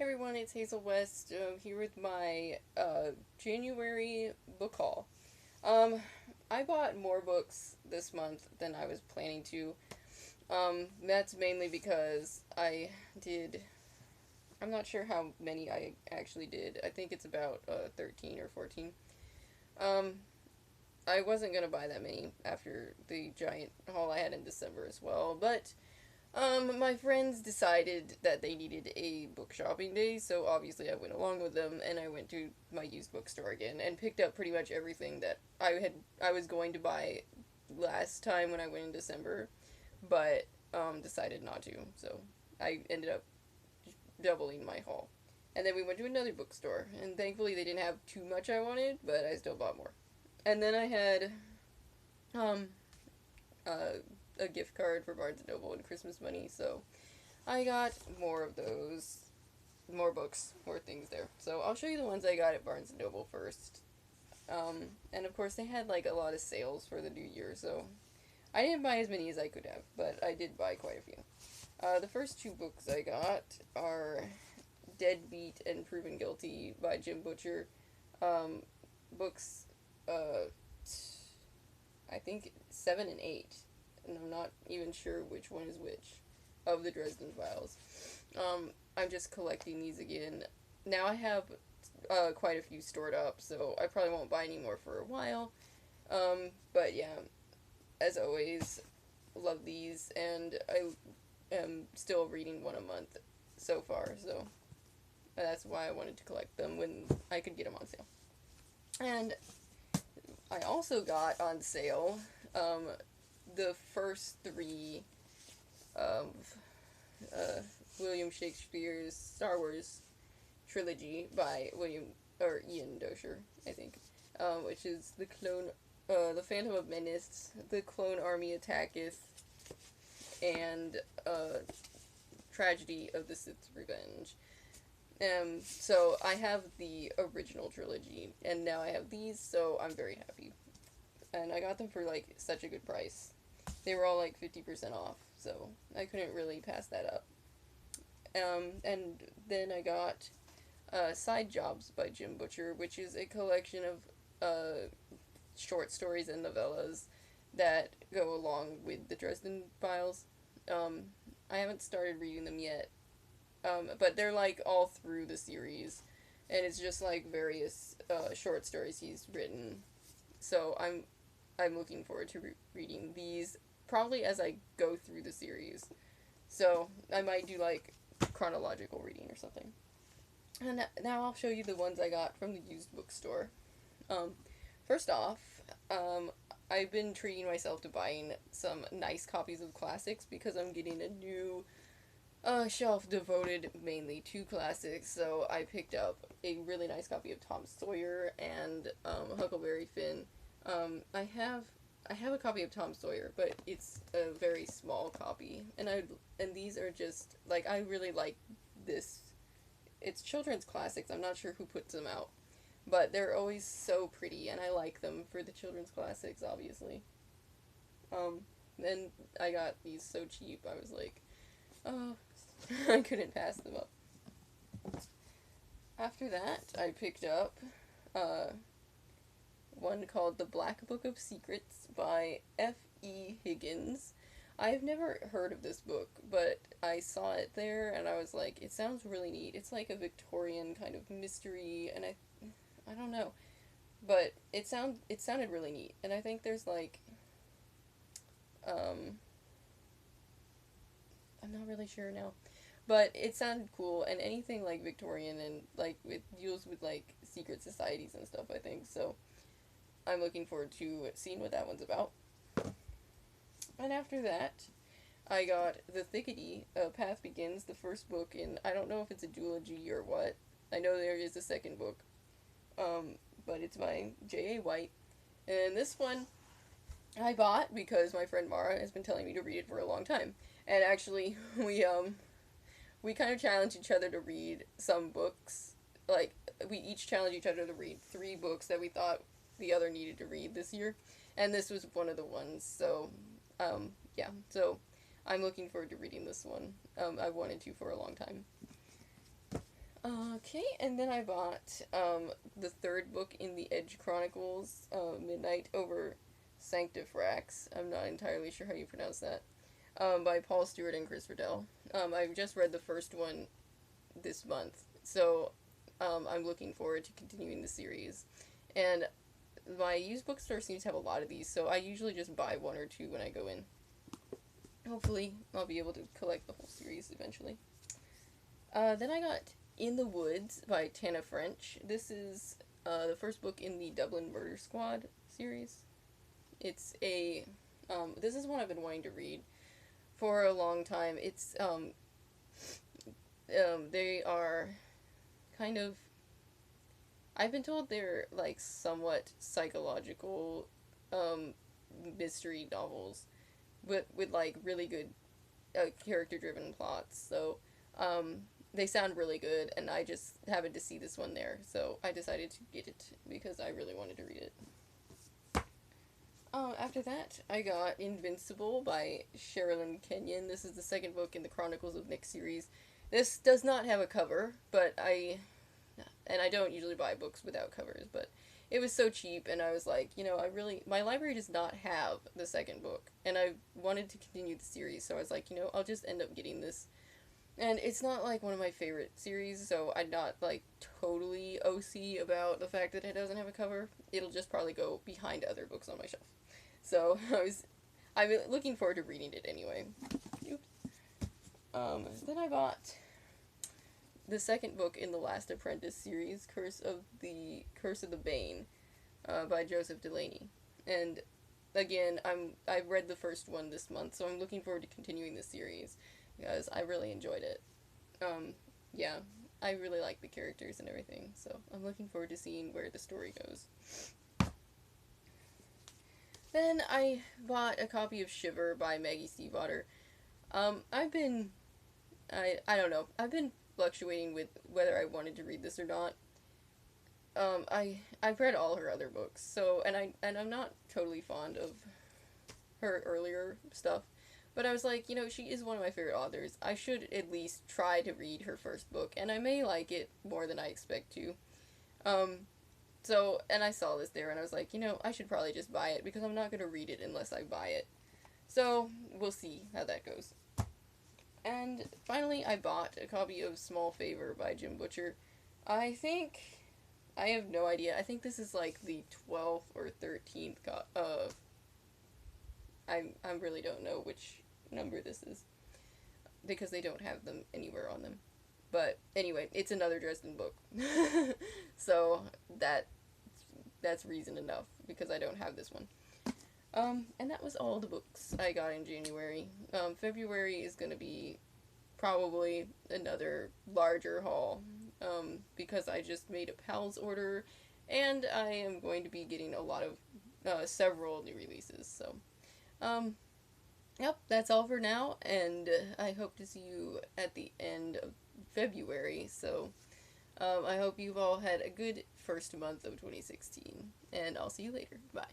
Hey everyone, it's Hazel West here with my January book haul. Um, I bought more books this month than I was planning to. That's mainly because I'm not sure how many I actually did. I think it's about 13 or 14. Um, I wasn't going to buy that many after the giant haul I had in December as well, but my friends decided that they needed a book shopping day, so obviously I went along with them and I went to my used bookstore again and picked up pretty much everything that I was going to buy last time when I went in December, but decided not to. So I ended up doubling my haul. And then we went to another bookstore, and thankfully they didn't have too much I wanted, but I still bought more. And then I had um uh, a gift card for Barnes and Noble and Christmas money, so I got more of those, more books, more things there. So I'll show you the ones I got at Barnes and Noble first. And of course they had like a lot of sales for the new year, so I didn't buy as many as I could have, but I did buy quite a few. The first two books I got are Deadbeat and Proven Guilty by Jim Butcher. Um, books, uh, I think 7 and 8, and I'm not even sure which one is which of the Dresden Files. I'm just collecting these again. Now I have quite a few stored up, so I probably won't buy any more for a while. But yeah, as always, love these, and I am still reading one a month so far, so that's why I wanted to collect them when I could get them on sale. And I also got on sale um, the first three of uh, William Shakespeare's Star Wars trilogy by Ian Dozier, I think, which is the Phantom of Menace, the Clone Army Attacketh, and Tragedy of the Sith's Revenge. So I have the original trilogy, and now I have these, so I'm very happy. And I got them for like such a good price. They were all like 50% off, so I couldn't really pass that up. And then I got Side Jobs by Jim Butcher, which is a collection of short stories and novellas that go along with the Dresden Files. Um, I haven't started reading them yet, but they're like all through the series, and it's just like various short stories he's written. So I'm looking forward to reading these probably as I go through the series. So I might do like chronological reading or something. And now I'll show you the ones I got from the used bookstore. Um, First off, um, I've been treating myself to buying some nice copies of classics because I'm getting a new shelf devoted mainly to classics. So I picked up a really nice copy of Tom Sawyer and Huckleberry Finn. I have a copy of Tom Sawyer, but it's a very small copy, and these are just like I really like this. It's children's classics. I'm not sure who puts them out, but they're always so pretty, and I like them for the children's classics, obviously. Um, and I got these so cheap. I was like, oh, I couldn't pass them up. After that, I picked up uh, one called The Black Book of Secrets by F.E. Higgins. I've never heard of this book, but I saw it there and I was like, it sounds really neat. It's like a Victorian kind of mystery, and I don't know, but it sounded really neat. And I think there's like um I'm not really sure now, but it sounded cool, and anything like Victorian and like it deals with like secret societies and stuff, I think. So I'm looking forward to seeing what that one's about. And after that, I got The Thickety, Path Begins, the first book in, I don't know if it's a duology or what. I know there is a second book, but it's by J.A. White. And this one I bought because my friend Mara has been telling me to read it for a long time. And actually, we kind of challenge each other to read some books. Like, we each challenge each other to read 3 books that we thought the other needed to read this year. And this was one of the ones. So, yeah. So, I'm looking forward to reading this one. I've wanted to for a long time. Okay, and then I bought the third book in the Edge Chronicles, Midnight Over Sanctifrax. I'm not entirely sure how you pronounce that. By Paul Stewart and Chris Riddell. I've just read the first one this month, so I'm looking forward to continuing the series. And my used bookstore seems to have a lot of these, so I usually just buy one or two when I go in. Hopefully, I'll be able to collect the whole series eventually. Then I got In the Woods by Tana French. This is the first book in the Dublin Murder Squad series. It's a this is one I've been wanting to read for a long time. It's they are kind of, I've been told they're like somewhat psychological mystery novels, but with like really good character driven plots. So they sound really good, and I just happened to see this one there, so I decided to get it because I really wanted to read it. After that, I got Invincible by Sherilyn Kenyon. This is the second book in the Chronicles of Nick series. This does not have a cover, but I don't usually buy books without covers, but it was so cheap, and I was like, my library does not have the second book, and I wanted to continue the series, so I was like, I'll just end up getting this. And it's not like one of my favorite series, so I'm not like totally OC about the fact that it doesn't have a cover. It'll just probably go behind other books on my shelf. So I'm looking forward to reading it anyway. Oops. Then I bought the second book in the Last Apprentice series, Curse of the Bane, by Joseph Delaney. And again, I've read the first one this month, so I'm looking forward to continuing the series because I really enjoyed it. Yeah, I really like the characters and everything, so I'm looking forward to seeing where the story goes. Then I bought a copy of Shiver by Maggie Stiefvater. I don't know, I've been fluctuating with whether I wanted to read this or not. I've read all her other books, so, and I'm not totally fond of her earlier stuff, but I was like, she is one of my favorite authors. I should at least try to read her first book, and I may like it more than I expect to. So, and I saw this there, and I was like, I should probably just buy it, because I'm not going to read it unless I buy it. So, we'll see how that goes. And finally, I bought a copy of Small Favor by Jim Butcher. I have no idea. I think this is like the 12th or 13th I really don't know which number this is, because they don't have them anywhere on them. But anyway, it's another Dresden book. So that's reason enough, because I don't have this one. And that was all the books I got in January. February is going to be probably another larger haul, because I just made a PALS order, and I am going to be getting a lot of, several new releases, so, yep, that's all for now, and I hope to see you at the end of February, so, I hope you've all had a good first month of 2016, and I'll see you later. Bye.